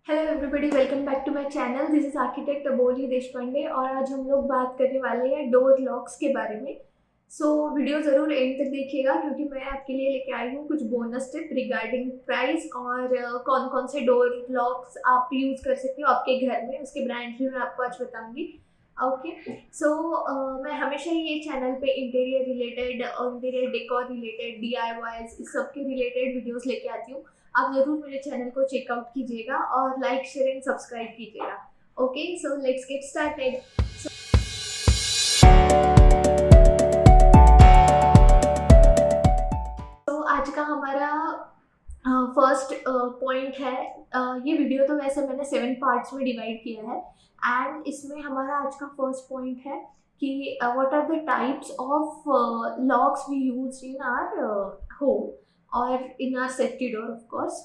Hello everybody, welcome back to my channel. This is architect Aboli Deshpande और आज हम लोग बात करने वाले हैं डोर लॉक्स के बारे में। वीडियो ज़रूर एंड तक देखिएगा क्योंकि मैं आपके लिए लेके आई हूँ कुछ बोनस टिप रिगार्डिंग प्राइस और कौन कौन से डोर लॉक्स आप यूज़ कर सकते हो आपके घर में। उसके ब्रांड भी मैं आपको आज बताऊँगी। ओके, मैं हमेशा ही ये चैनल पे इंटीरियर रिलेटेड और इंटीरियर डेकोर रिलेटेड DIYs इस सब के रिलेटेड वीडियोस लेके आती हूँ। आप ज़रूर मेरे चैनल को चेकआउट कीजिएगा और लाइक शेयर एंड सब्सक्राइब कीजिएगा। Okay, so let's get started. तो आज का हमारा फर्स्ट पॉइंट है। ये वीडियो तो वैसे मैंने 7 पार्ट्स में डिवाइड किया है एंड इसमें हमारा आज का फर्स्ट पॉइंट है कि what are the types of locks we use in our home और in our safety door of course.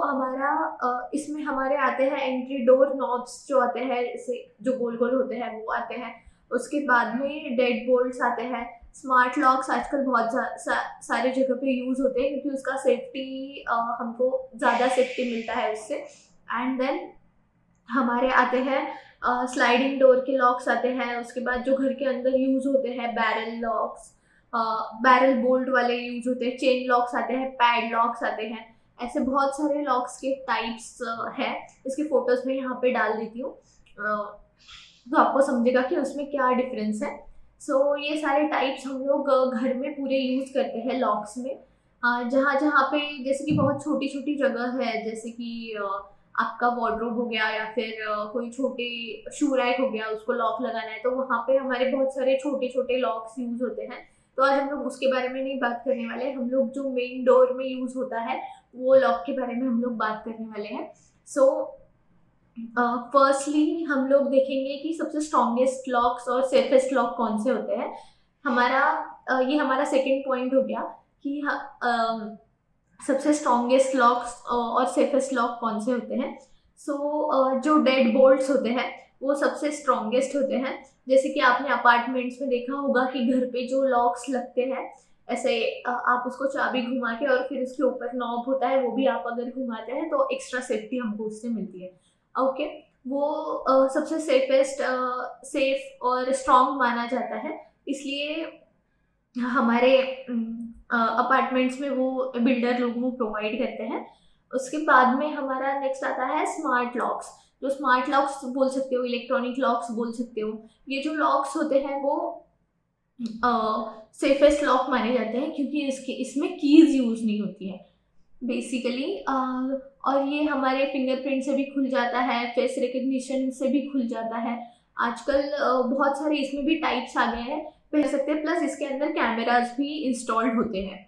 हमारा इसमें हमारे आते हैं एंट्री डोर नॉब्स जो आते हैं, इसे जो गोल गोल होते हैं वो आते हैं। उसके बाद में डेड बोल्ट्स आते हैं। स्मार्ट लॉक्स आजकल बहुत सारे जगह पे यूज़ होते हैं क्योंकि उसका सेफ्टी हमको ज़्यादा सेफ्टी मिलता है उससे। एंड देन हमारे आते हैं स्लाइडिंग डोर के लॉक्स आते हैं। उसके बाद जो घर के अंदर यूज़ होते हैं बैरल लॉक्स, बैरल बोल्ट वाले यूज़ होते हैं। चेन लॉक्स आते हैं, पैड लॉक्स आते हैं। ऐसे बहुत सारे लॉक्स के टाइप्स हैं। इसकी फ़ोटोज़ मैं यहाँ पे डाल देती हूँ तो आपको समझेगा कि उसमें क्या डिफरेंस है। ये सारे टाइप्स हम लोग घर में पूरे यूज़ करते हैं लॉक्स में। जहाँ जहाँ पे जैसे कि बहुत छोटी छोटी जगह है, जैसे कि आपका वार्डरोब हो गया या फिर कोई छोटे शू रैक हो गया, उसको लॉक लगाना है तो वहाँ पे हमारे बहुत सारे छोटे छोटे लॉक्स यूज़ होते हैं। तो आज हम लोग उसके बारे में नहीं बात करने वाले। हम लोग जो मेन डोर में यूज़ होता है वो लॉक के बारे में हम लोग बात करने वाले हैं। फर्स्टली हम लोग देखेंगे कि सबसे स्ट्रॉन्गेस्ट लॉक्स और सेफेस्ट लॉक कौन से होते हैं। ये हमारा सेकंड पॉइंट हो गया कि सबसे स्ट्रॉन्गेस्ट लॉक्स और सेफेस्ट लॉक कौन से होते हैं। जो डेड बोल्ट्स होते हैं वो सबसे स्ट्रॉन्गेस्ट होते हैं। जैसे कि आपने अपार्टमेंट्स में देखा होगा कि घर पे जो लॉक्स लगते हैं ऐसे आप उसको चाबी घुमा के और फिर उसके ऊपर नॉब होता है, वो भी आप अगर घुमाते हैं तो एक्स्ट्रा सेफ्टी हमको उससे मिलती है। ओके, वो सबसे सेफ और स्ट्रॉन्ग माना जाता है, इसलिए हमारे अपार्टमेंट्स में वो बिल्डर लोग वो प्रोवाइड करते हैं। उसके बाद में हमारा नेक्स्ट आता है स्मार्ट लॉक्स। जो स्मार्ट लॉक्स बोल सकते हो, इलेक्ट्रॉनिक लॉक्स बोल सकते हो। ये जो लॉक्स होते हैं वो सेफेस्ट लॉक माने जाते हैं क्योंकि इसमें कीज यूज नहीं होती है बेसिकली। और ये हमारे फिंगरप्रिंट से भी खुल जाता है, फेस रिकग्निशन से भी खुल जाता है। आजकल बहुत सारे इसमें भी टाइप्स आ गए हैं पहन सकते हैं, प्लस इसके अंदर कैमराज भी इंस्टॉल्ड होते हैं।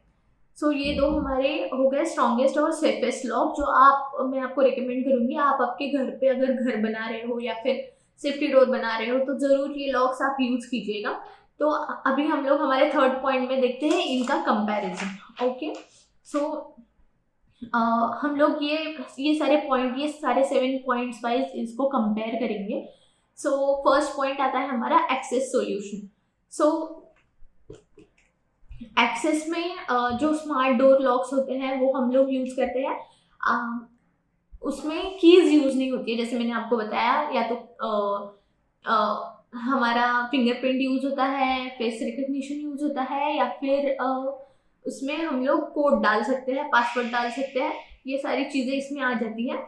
ये दो हमारे हो गए स्ट्रॉन्गेस्ट और सेफेस्ट लॉक जो मैं आपको रिकमेंड करूंगी। आप आपके घर पे अगर घर बना रहे हो या फिर सेफ्टी डोर बना रहे हो तो ज़रूर ये लॉक्स आप यूज़ कीजिएगा। तो अभी हम लोग हमारे थर्ड पॉइंट में देखते हैं इनका कंपैरिजन। ओके, हम लोग ये सारे 7 पॉइंट्स वाइज इसको कंपेयर करेंगे। फर्स्ट पॉइंट आता है हमारा एक्सेस सॉल्यूशन। एक्सेस में जो स्मार्ट डोर लॉक्स होते हैं वो हम लोग यूज करते हैं। उसमें कीज यूज नहीं होती है, जैसे मैंने आपको बताया। या तो हमारा फिंगरप्रिंट यूज होता है, फेस रिकग्निशन यूज होता है, या फिर उसमें हम लोग कोड डाल सकते हैं, पासवर्ड डाल सकते हैं। ये सारी चीज़ें इसमें आ जाती हैं।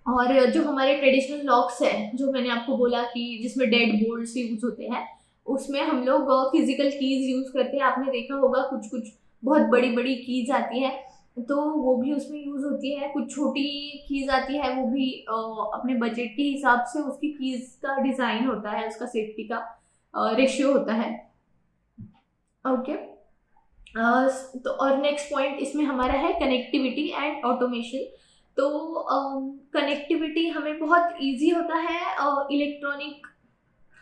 और जो हमारे ट्रेडिशनल लॉक्स हैं, जो मैंने आपको बोला कि जिसमें डेड बोल्ट्स यूज होते हैं, उसमें हम लोग फिजिकल कीज यूज करते हैं। आपने देखा होगा कुछ कुछ बहुत बड़ी बड़ी कीज आती है तो वो भी उसमें यूज होती है। कुछ छोटी कीज आती है, वो भी अपने बजट के हिसाब से उसकी कीज का डिजाइन होता है, उसका सेफ्टी का रेशियो होता है। ओके, तो और नेक्स्ट पॉइंट इसमें हमारा है कनेक्टिविटी एंड ऑटोमेशन। तो कनेक्टिविटी हमें बहुत इजी होता है इलेक्ट्रॉनिक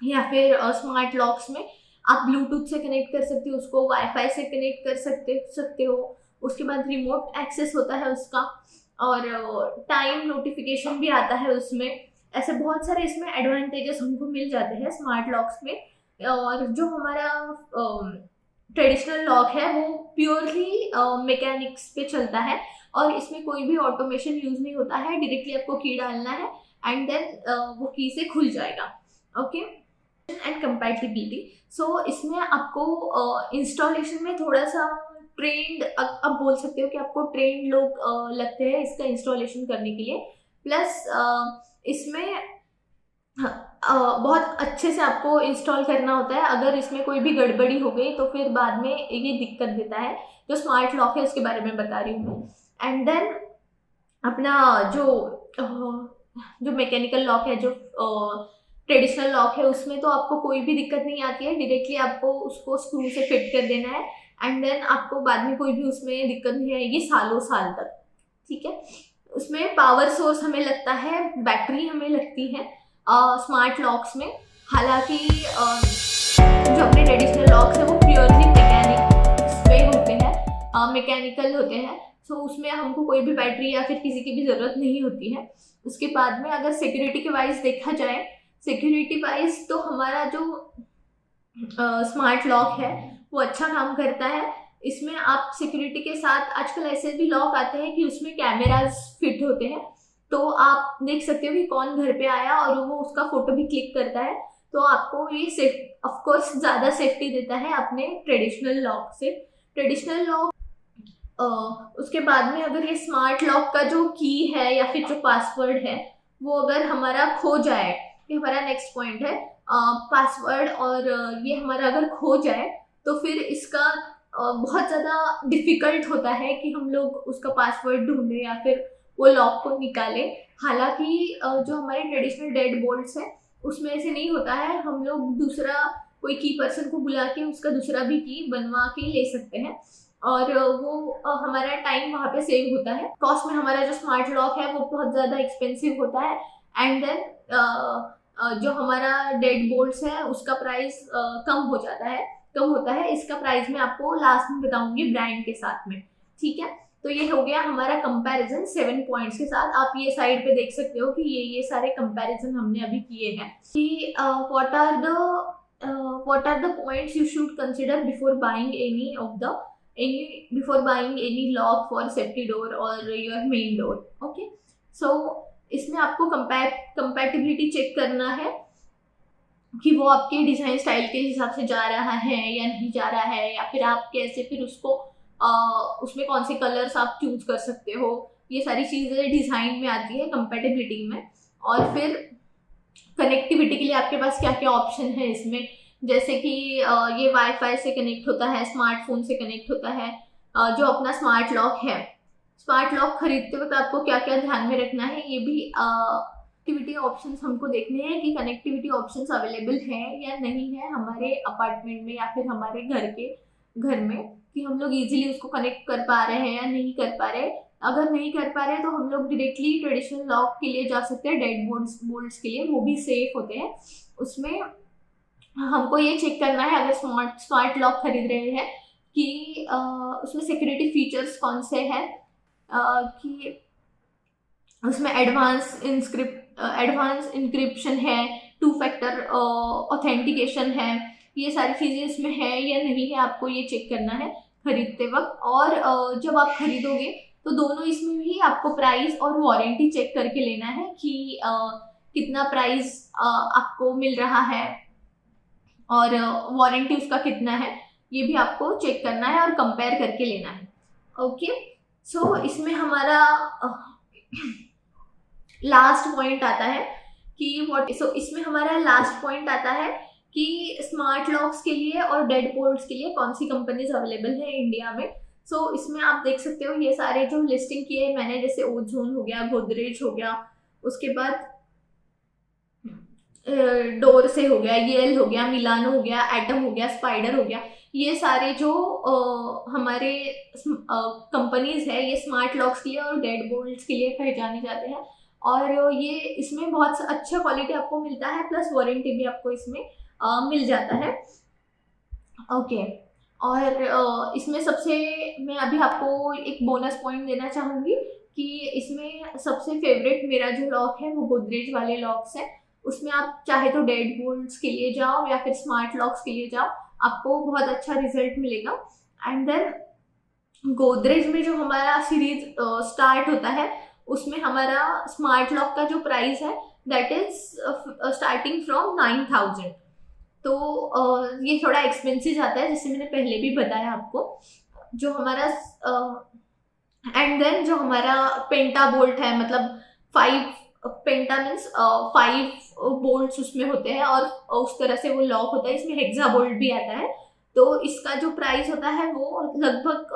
या फिर स्मार्ट लॉक्स में। आप ब्लूटूथ से कनेक्ट कर सकते हो, उसको वाईफाई से कनेक्ट कर सकते हो। उसके बाद रिमोट एक्सेस होता है उसका, और टाइम नोटिफिकेशन भी आता है उसमें। ऐसे बहुत सारे इसमें एडवांटेजेस हमको मिल जाते हैं स्मार्ट लॉक्स में। और जो हमारा ट्रेडिशनल लॉक है वो प्योरली मैकेनिक्स पे चलता है और इसमें कोई भी ऑटोमेशन यूज नहीं होता है, डायरेक्टली आपको की डालना है एंड देन वो की से खुल जाएगा। Okay, and compatibility. सो इसमें आपको इंस्टॉलेशन में थोड़ा सा ट्रेंड, अब बोल सकते हो कि आपको ट्रेंड लोग लगते हैं इसका इंस्टॉलेशन करने के लिए। प्लस इसमें बहुत अच्छे से आपको इंस्टॉल करना होता है। अगर इसमें कोई भी गड़बड़ी हो गई तो फिर बाद में ये दिक्कत देता है। जो स्मार्ट लॉक है उसके बारे में बता रही हूँ मैं। एंड देन अपना जो मैकेनिकल लॉक है, जो ट्रेडिशनल लॉक है, उसमें तो आपको कोई भी दिक्कत नहीं आती है, डायरेक्टली आपको उसको स्क्रू से फिट कर देना है एंड देन आपको बाद में कोई भी उसमें दिक्कत नहीं आएगी सालों साल तक। ठीक है, उसमें पावर सोर्स हमें लगता है, बैटरी हमें लगती है स्मार्ट लॉक्स में। हालांकि जो अपने ट्रेडिशनल लॉक्स है वो प्योरली मैकेनिकल होते हैं, सो उसमें हमको कोई भी बैटरी या फिर किसी की भी ज़रूरत नहीं होती है। उसके बाद में अगर सिक्योरिटी के वाइज देखा जाए, सिक्योरिटी वाइज तो हमारा जो स्मार्ट लॉक है वो अच्छा काम करता है। इसमें आप सिक्योरिटी के साथ, आजकल ऐसे भी लॉक आते हैं कि उसमें कैमराज फिट होते हैं, तो आप देख सकते हो कि कौन घर पे आया और वो उसका फोटो भी क्लिक करता है। तो आपको ये सेफ ऑफ कोर्स ज़्यादा सेफ्टी देता है अपने ट्रेडिशनल लॉक से। ट्रेडिशनल लॉक उसके बाद में अगर ये स्मार्ट लॉक का जो की है या फिर जो पासवर्ड है वो अगर हमारा खो जाए, ये हमारा नेक्स्ट पॉइंट है, पासवर्ड और ये हमारा अगर खो जाए तो फिर इसका बहुत ज़्यादा डिफ़िकल्ट होता है कि हम लोग उसका पासवर्ड ढूंढें या फिर वो लॉक को निकालें। हालांकि जो हमारे ट्रेडिशनल डेड बोल्ट्स हैं उसमें ऐसे नहीं होता है, हम लोग दूसरा कोई की पर्सन को बुला के उसका दूसरा भी की बनवा के ले सकते हैं और वो हमारा टाइम वहाँ पे सेव होता है। कॉस्ट में हमारा जो स्मार्ट लॉक है वो बहुत ज़्यादा एक्सपेंसिव होता है एंड देन जो हमारा डेड बोल्ट्स है उसका प्राइस कम होता है। इसका प्राइस मैं आपको लास्ट में बताऊंगी ब्रांड के साथ में। ठीक है, तो ये हो गया हमारा कंपैरिजन 7 पॉइंट्स के साथ। आप ये साइड पे देख सकते हो कि ये सारे कंपैरिजन हमने अभी किए हैं कि what are the points you should consider before buying any lock for safety door or your main door. Okay, so इसमें आपको कंपैटिबिलिटी चेक करना है कि वो आपके डिजाइन स्टाइल के हिसाब से जा रहा है या नहीं जा रहा है, या फिर आप कैसे फिर उसको उसमें कौन से कलर्स आप चूज कर सकते हो। ये सारी चीज़ें डिज़ाइन में आती है कंपैटिबिलिटी में। और फिर कनेक्टिविटी के लिए आपके पास क्या क्या ऑप्शन है इसमें, जैसे कि ये वाईफाई से कनेक्ट होता है, स्मार्टफोन से कनेक्ट होता है। जो अपना स्मार्ट लॉक है, स्मार्ट लॉक खरीदते वक्त आपको क्या क्या ध्यान में रखना है, ये भी कनेक्टिविटी ऑप्शंस हमको देखने हैं कि कनेक्टिविटी ऑप्शंस अवेलेबल हैं या नहीं है हमारे अपार्टमेंट में या फिर हमारे घर में, कि हम लोग इजीली उसको कनेक्ट कर पा रहे हैं या नहीं कर पा रहे। अगर नहीं कर पा रहे तो हम लोग डायरेक्टली ट्रेडिशनल लॉक के लिए जा सकते हैं, डेड बोल्ट्स के लिए, वो भी सेफ होते हैं। उसमें हमको ये चेक करना है अगर स्मार्ट लॉक खरीद रहे हैं कि उसमें सिक्योरिटी फीचर्स कौन से हैं, कि उसमें एडवांस इंक्रिप्शन है, 2 फैक्टर ऑथेंटिकेशन है, ये सारी चीज़ें इसमें है या नहीं है, आपको ये चेक करना है खरीदते वक्त। और जब आप खरीदोगे तो दोनों इसमें भी आपको प्राइस और वारंटी चेक करके लेना है कि कितना प्राइस आपको मिल रहा है और वारंटी उसका कितना है, ये भी आपको चेक करना है और कंपेयर करके लेना है। ओके, सो इसमें हमारा लास्ट पॉइंट आता है कि इसमें हमारा लास्ट पॉइंट आता है कि स्मार्ट लॉक्स के लिए और डेड बोल्ट्स के लिए कौन सी कंपनीज अवेलेबल है इंडिया में। सो इसमें आप देख सकते हो ये सारे जो लिस्टिंग किए मैंने, जैसे ओजोन हो गया, गोदरेज हो गया, उसके बाद डोर से हो गया, येल हो गया, मिलानो हो गया, एटम हो गया, स्पाइडर हो गया, ये सारे जो हमारे कंपनीज है ये स्मार्ट लॉक्स के लिए और डेड बोल्ट्स के लिए पहचाने जाते हैं। और ये इसमें बहुत अच्छा क्वालिटी आपको मिलता है, प्लस वारंटी भी आपको इसमें मिल जाता है। ओके, और इसमें सबसे मैं अभी आपको एक बोनस पॉइंट देना चाहूँगी कि इसमें सबसे फेवरेट मेरा जो लॉक है वो गोदरेज वाले लॉक्स है। उसमें आप चाहे तो डेड बोल्ट्स के लिए जाओ या फिर स्मार्ट लॉक्स के लिए जाओ, आपको बहुत अच्छा रिजल्ट मिलेगा। एंड देन गोदरेज में जो हमारा सीरीज स्टार्ट होता है उसमें हमारा स्मार्ट लॉक का जो प्राइस है दैट इज स्टार्टिंग फ्रॉम 9,000। तो ये थोड़ा एक्सपेंसिव आता है, जैसे मैंने पहले भी बताया आपको। जो हमारा एंड देन जो हमारा पेंटा बोल्ट है, मतलब 5 पेंटा मीन्स 5 बोल्ट्स उसमें होते हैं और उस तरह से वो लॉक होता है। इसमें हेक्सा बोल्ट भी आता है। तो इसका जो प्राइस होता है वो लगभग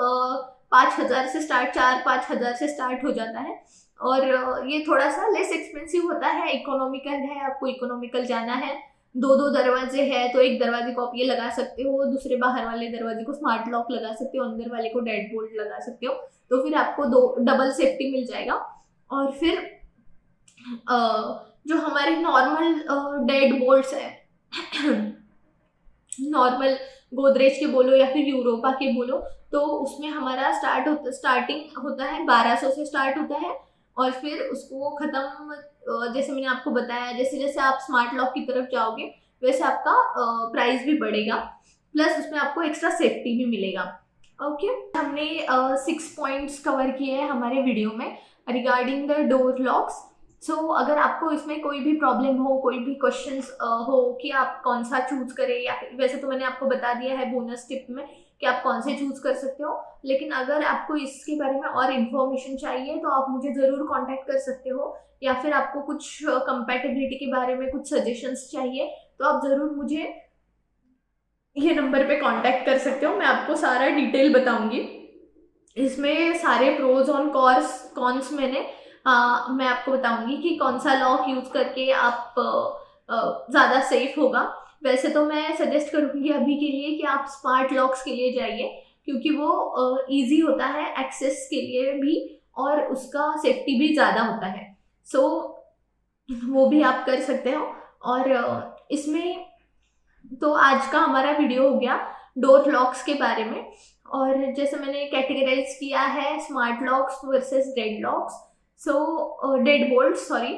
5,000 से स्टार्ट, 4-5 हज़ार से स्टार्ट हो जाता है। और ये थोड़ा सा लेस एक्सपेंसिव होता है, इकोनॉमिकल है। आपको इकोनॉमिकल जाना है, 2-2 दरवाजे हैं तो एक दरवाजे को आप ये लगा सकते हो, दूसरे बाहर वाले दरवाजे को स्मार्ट लॉक लगा सकते हो, अंदर वाले को डेड बोल्ट लगा सकते हो। तो फिर आपको 2 डबल सेफ्टी मिल जाएगा। और फिर जो हमारे नॉर्मल डेड बोल्ट्स है नॉर्मल गोदरेज के बोलो या फिर यूरोपा के बोलो, तो उसमें हमारा स्टार्टिंग होता है 1200 से स्टार्ट होता है। और फिर उसको ख़त्म, जैसे मैंने आपको बताया, जैसे जैसे आप स्मार्ट लॉक की तरफ जाओगे वैसे आपका प्राइस भी बढ़ेगा, प्लस उसमें आपको एक्स्ट्रा सेफ्टी भी मिलेगा। ओके, हमने 6 पॉइंट्स कवर किए हैं हमारे वीडियो में रिगार्डिंग द डोर लॉक्स। सो अगर आपको इसमें कोई भी प्रॉब्लम हो, कोई भी क्वेश्चंस हो कि आप कौन सा चूज करें, या वैसे तो मैंने आपको बता दिया है बोनस टिप में कि आप कौन से चूज कर सकते हो, लेकिन अगर आपको इसके बारे में और इन्फॉर्मेशन चाहिए तो आप मुझे ज़रूर कांटेक्ट कर सकते हो, या फिर आपको कुछ कंपैटिबिलिटी के बारे में कुछ सजेशंस चाहिए तो आप ज़रूर मुझे ये नंबर पे कांटेक्ट कर सकते हो। मैं आपको सारा डिटेल बताऊंगी। इसमें सारे प्रोज और कॉन्स मैं आपको बताऊंगी कि कौन सा लॉक यूज करके आप ज़्यादा सेफ होगा। वैसे तो मैं सजेस्ट करूंगी अभी के लिए कि आप स्मार्ट लॉक्स के लिए जाइए, क्योंकि वो इजी होता है एक्सेस के लिए भी और उसका सेफ्टी भी ज़्यादा होता है। सो वो भी आप कर सकते हो। और इसमें तो आज का हमारा वीडियो हो गया डोर लॉक्स के बारे में। और जैसे मैंने कैटेगराइज किया है smart locks versus dead locks, so dead bolt sorry.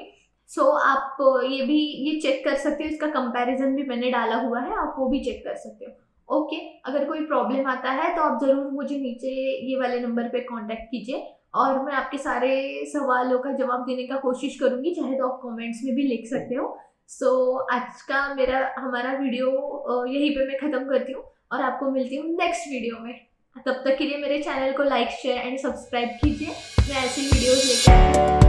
So आप ये चेक कर सकते हो, इसका कंपैरिजन भी मैंने डाला हुआ है, आप वो भी चेक कर सकते हो। ओके, अगर कोई प्रॉब्लम आता है तो आप ज़रूर मुझे नीचे ये वाले नंबर पे कांटेक्ट कीजिए और मैं आपके सारे सवालों का जवाब देने का कोशिश करूँगी, चाहे तो आप कमेंट्स में भी लिख सकते हो। सो आज का हमारा वीडियो यहीं पे मैं ख़त्म करती हूँ और आपको मिलती हूँ नेक्स्ट वीडियो में। तब तक के लिए मेरे चैनल को लाइक, शेयर एंड सब्सक्राइब कीजिए। मैं ऐसी वीडियोज़ लेकर